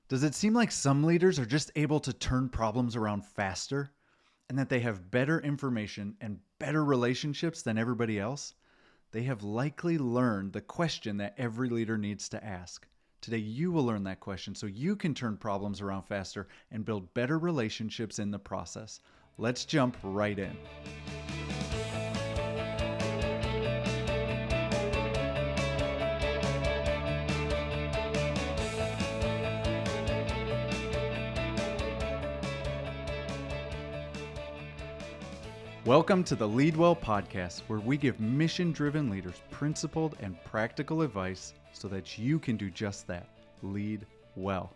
Does it seem like some leaders are just able to turn problems around faster and that they have better information and better relationships than everybody else? They have likely learned the question that every leader needs to ask. Today, you will learn that question so you can turn problems around faster and build better relationships in the process. Let's jump right in. Welcome to the Leadwell podcast, where we give mission-driven leaders principled and practical advice so that you can do just that, lead well.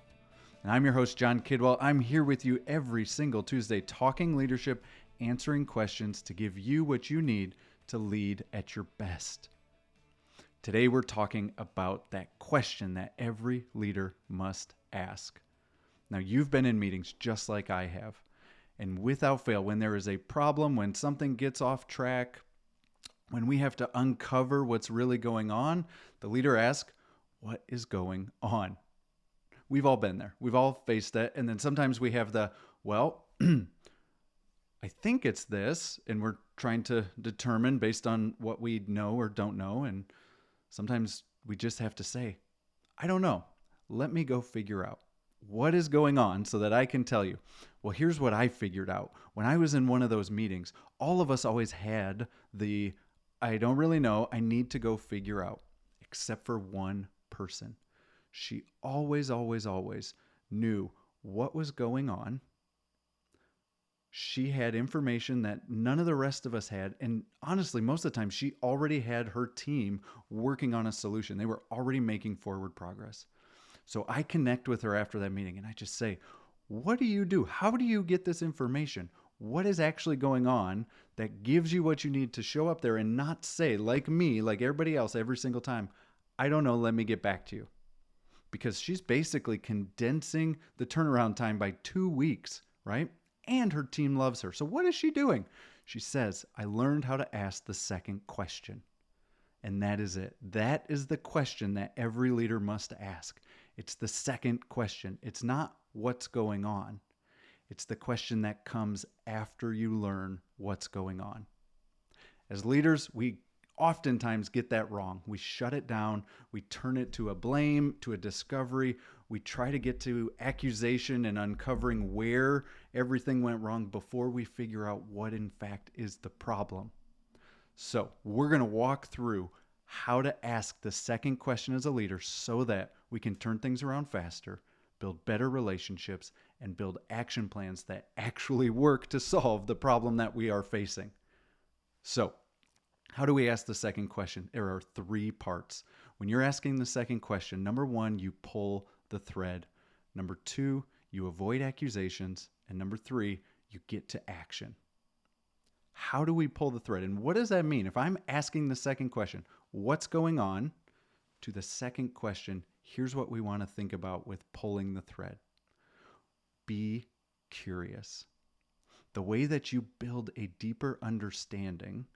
And I'm your host, John Kidwell. I'm here with you every single Tuesday talking leadership, answering questions to give you what you need to lead at your best. Today we're talking about that question that every leader must ask. Now, you've been in meetings just like I have. And without fail, when there is a problem, when something gets off track, when we have to uncover what's really going on, the leader asks, what is going on? We've all been there. We've all faced that. And then sometimes we have the, well, I think it's this, and we're trying to determine based on what we know or don't know. And sometimes we just have to say, I don't know. Let me go figure out what is going on so that I can tell you. Well, here's what I figured out. When I was in one of those meetings, all of us always had the, I don't really know, I need to go figure out, except for one person. She always knew what was going on. She had information that none of the rest of us had. And honestly, most of the time, she already had her team working on a solution. They were already making forward progress. So I connect with her after that meeting and I just say, what do you do? How do you get this information? What is actually going on that gives you what you need to show up there and not say, like me, like everybody else, every single time, I don't know, let me get back to you. Because she's basically condensing the turnaround time by 2 weeks, right? And her team loves her. So what is she doing? She says, I learned how to ask the second question. And that is it. That is the question that every leader must ask. It's the second question. It's not what's going on. It's the question that comes after you learn what's going on. As leaders, we oftentimes get that wrong. We shut it down. We turn it to a blame, to a discovery. We try to get to accusation and uncovering where everything went wrong before we figure out what in fact is the problem. So we're going to walk through how to ask the second question as a leader so that we can turn things around faster, build better relationships, and build action plans that actually work to solve the problem that we are facing. So how do we ask the second question? There are 3 parts. When you're asking the second question, number 1, you pull the thread. Number 2, you avoid accusations. And number 3, you get to action. How do we pull the thread? And what does that mean? If I'm asking the second question, what's going on? To the second question, here's what we want to think about with pulling the thread. Be curious. The way that you build a deeper understanding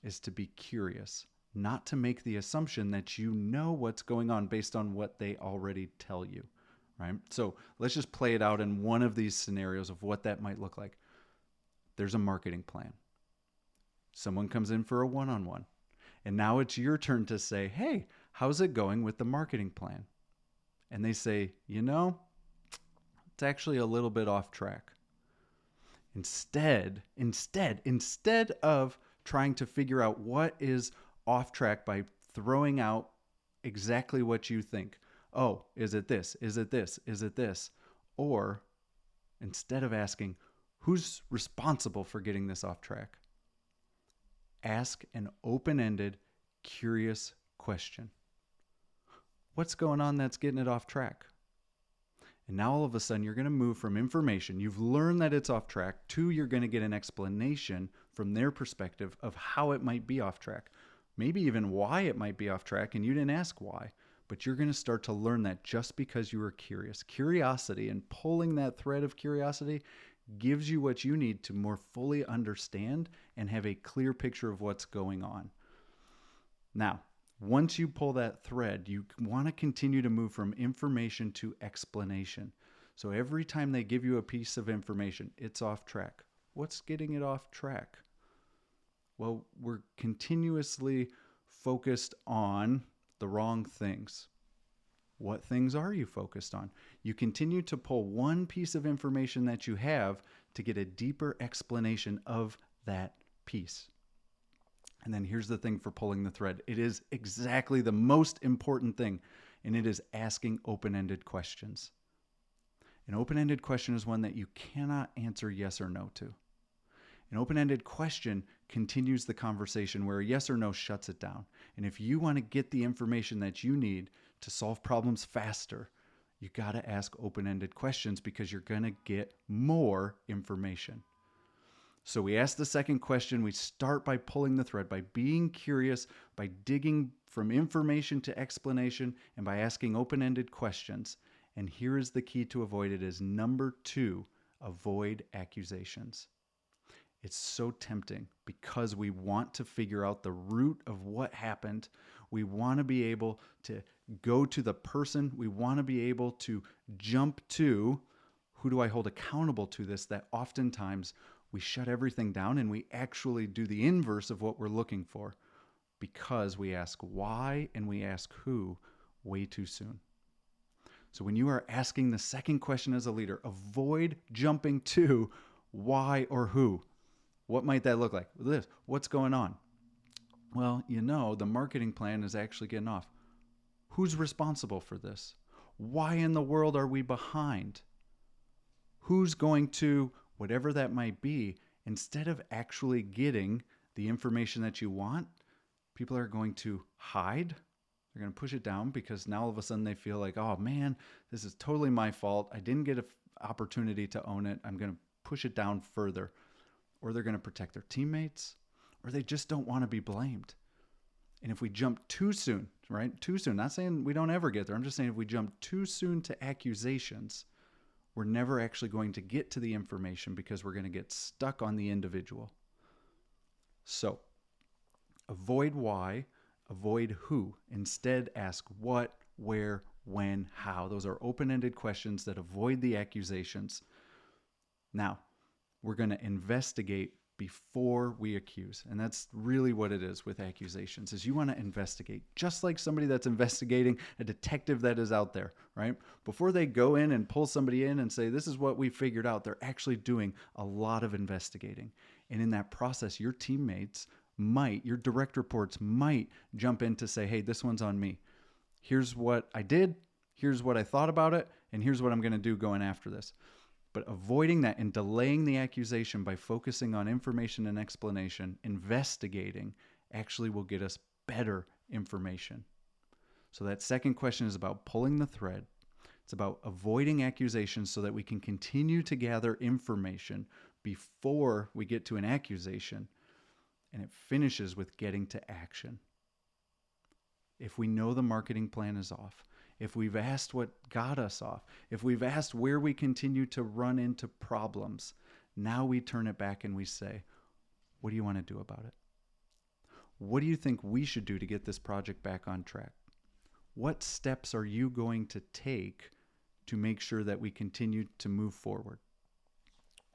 is to be curious, not to make the assumption that you know what's going on based on what they already tell you, right? So let's just play it out in one of these scenarios of what that might look like. There's a marketing plan. Someone comes in for a one-on-one. And now it's your turn to say, hey, how's it going with the marketing plan? And they say, it's actually a little bit off track. Instead of trying to figure out what is off track by throwing out exactly what you think. Oh, is it this? Is it this? Is it this? Or instead of asking, who's responsible for getting this off track? Ask an open-ended, curious question. What's going on that's getting it off track? And now all of a sudden you're going to move from information, you've learned that it's off track, to you're going to get an explanation from their perspective of how it might be off track. Maybe even why it might be off track, and you didn't ask why. But you're going to start to learn that just because you were curious. Curiosity and pulling that thread of curiosity gives you what you need to more fully understand and have a clear picture of what's going on. Now, Once you pull that thread, you want to continue to move from information to explanation. So every time they give you a piece of information, it's off track. What's getting it off track? Well, we're continuously focused on the wrong things. What things are you focused on? You continue to pull one piece of information that you have to get a deeper explanation of that piece. And then here's the thing for pulling the thread. It is exactly the most important thing, and it is asking open-ended questions. An open-ended question is one that you cannot answer yes or no to. An open-ended question continues the conversation, where a yes or no shuts it down. And if you want to get the information that you need to solve problems faster, you got to ask open-ended questions, because you're going to get more information. So we ask the second question. We start by pulling the thread, by being curious, by digging from information to explanation, and by asking open-ended questions. And here is the key to avoid it, is number 2, avoid accusations. It's so tempting, because we want to figure out the root of what happened. We want to be able to go to the person. We want to be able to jump to, who do I hold accountable to this? That oftentimes we shut everything down and we actually do the inverse of what we're looking for, because we ask why and we ask who way too soon. So when you are asking the second question as a leader, avoid jumping to why or who. What might that look like? This, what's going on? Well, the marketing plan is actually getting off. Who's responsible for this? Why in the world are we behind? Who's going to, whatever that might be, instead of actually getting the information that you want, people are going to hide. They're going to push it down, because now all of a sudden they feel like, oh man, this is totally my fault. I didn't get an opportunity to own it. I'm going to push it down further. Or they're going to protect their teammates, or they just don't want to be blamed. And if we jump too soon, right? Too soon, not saying we don't ever get there. I'm just saying if we jump too soon to accusations, we're never actually going to get to the information, because we're going to get stuck on the individual. So avoid why, avoid who. Instead, ask what, where, when, how. Those are open-ended questions that avoid the accusations. Now, we're going to investigate before we accuse. And that's really what it is with accusations, is you want to investigate, just like somebody that's investigating a detective that is out there, right? Before they go in and pull somebody in and say, this is what we figured out, they're actually doing a lot of investigating. And in that process, your teammates might, your direct reports might jump in to say, hey, this one's on me. Here's what I did. Here's what I thought about it. And here's what I'm going to do going after this. But avoiding that and delaying the accusation by focusing on information and explanation, investigating, actually will get us better information. So that second question is about pulling the thread. It's about avoiding accusations so that we can continue to gather information before we get to an accusation. And it finishes with getting to action. If we know the marketing plan is off, if we've asked what got us off, if we've asked where we continue to run into problems, now we turn it back and we say, what do you want to do about it? What do you think we should do to get this project back on track? What steps are you going to take to make sure that we continue to move forward?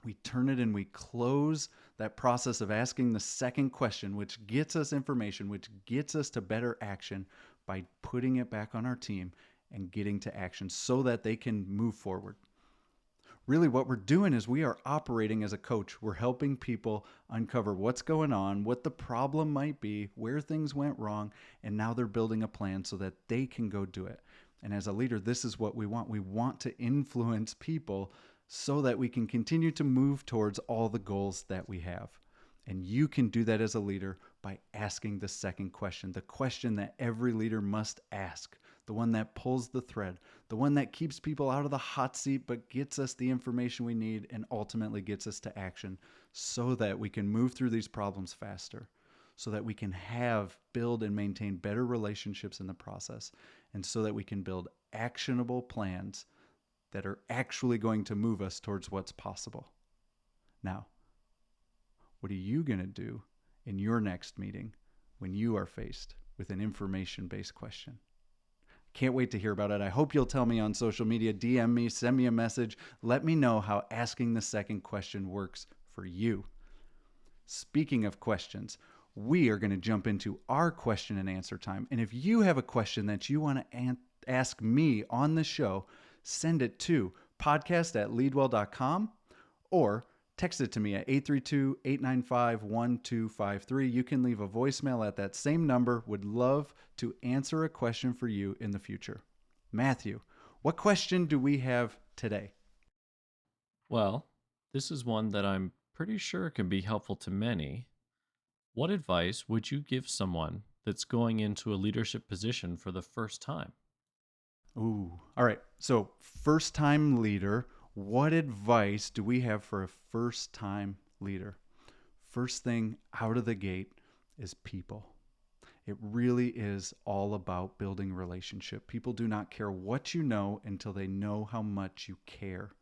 We turn it and we close that process of asking the second question, which gets us information, which gets us to better action, by putting it back on our team and getting to action so that they can move forward. Really, what we're doing is we are operating as a coach. We're helping people uncover what's going on, what the problem might be, where things went wrong, and now they're building a plan so that they can go do it. And as a leader, this is what we want. We want to influence people so that we can continue to move towards all the goals that we have. And you can do that as a leader by asking the second question, the question that every leader must ask, the one that pulls the thread, the one that keeps people out of the hot seat but gets us the information we need and ultimately gets us to action so that we can move through these problems faster, so that we can build and maintain better relationships in the process, and so that we can build actionable plans that are actually going to move us towards what's possible. Now, what are you going to do in your next meeting when you are faced with an information-based question. Can't wait to hear about it. I hope you'll tell me on social media, DM me, send me a message. Let me know how asking the second question works for you. Speaking of questions, we are going to jump into our question and answer time. And if you have a question that you want to ask me on the show, send it to podcast@leadwell.com or text it to me at 832-895-1253. You can leave a voicemail at that same number. Would love to answer a question for you in the future. Matthew, what question do we have today? Well, this is one that I'm pretty sure can be helpful to many. What advice would you give someone that's going into a leadership position for the first time? Ooh, all right. So, first time leader, what advice do we have for a first time leader? First thing out of the gate is people. It really is all about building relationship. People do not care what you know until they know how much you care.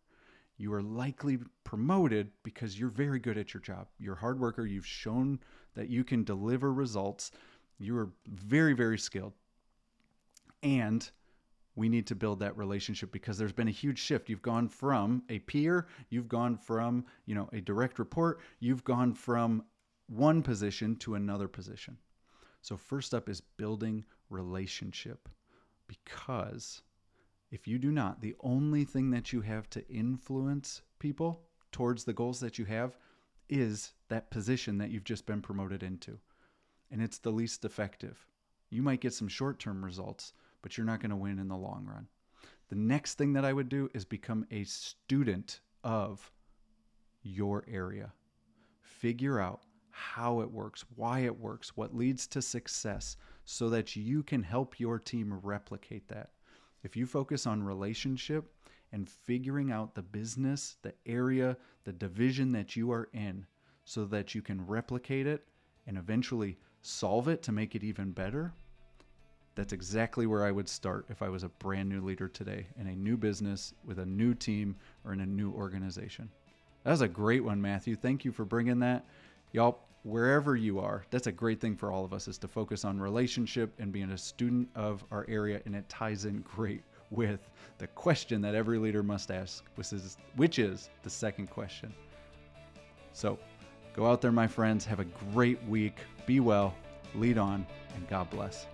You are likely promoted because you're very good at your job. You're a hard worker. You've shown that you can deliver results. You are very, very skilled. And we need to build that relationship because there's been a huge shift. You've gone from a peer, you've gone from, a direct report, you've gone from one position to another position. So first up is building relationship, because if you do not, the only thing that you have to influence people towards the goals that you have is that position that you've just been promoted into. And it's the least effective. You might get some short-term results, but you're not going to win in the long run. The next thing that I would do is become a student of your area. Figure out how it works, why it works, what leads to success, so that you can help your team replicate that. If you focus on relationship and figuring out the business, the area, the division that you are in, so that you can replicate it and eventually solve it to make it even better, that's exactly where I would start if I was a brand new leader today in a new business with a new team or in a new organization. That was a great one, Matthew. Thank you for bringing that. Y'all, wherever you are, that's a great thing for all of us, is to focus on relationship and being a student of our area. And it ties in great with the question that every leader must ask, which is the second question. So go out there, my friends. Have a great week. Be well, lead on, and God bless.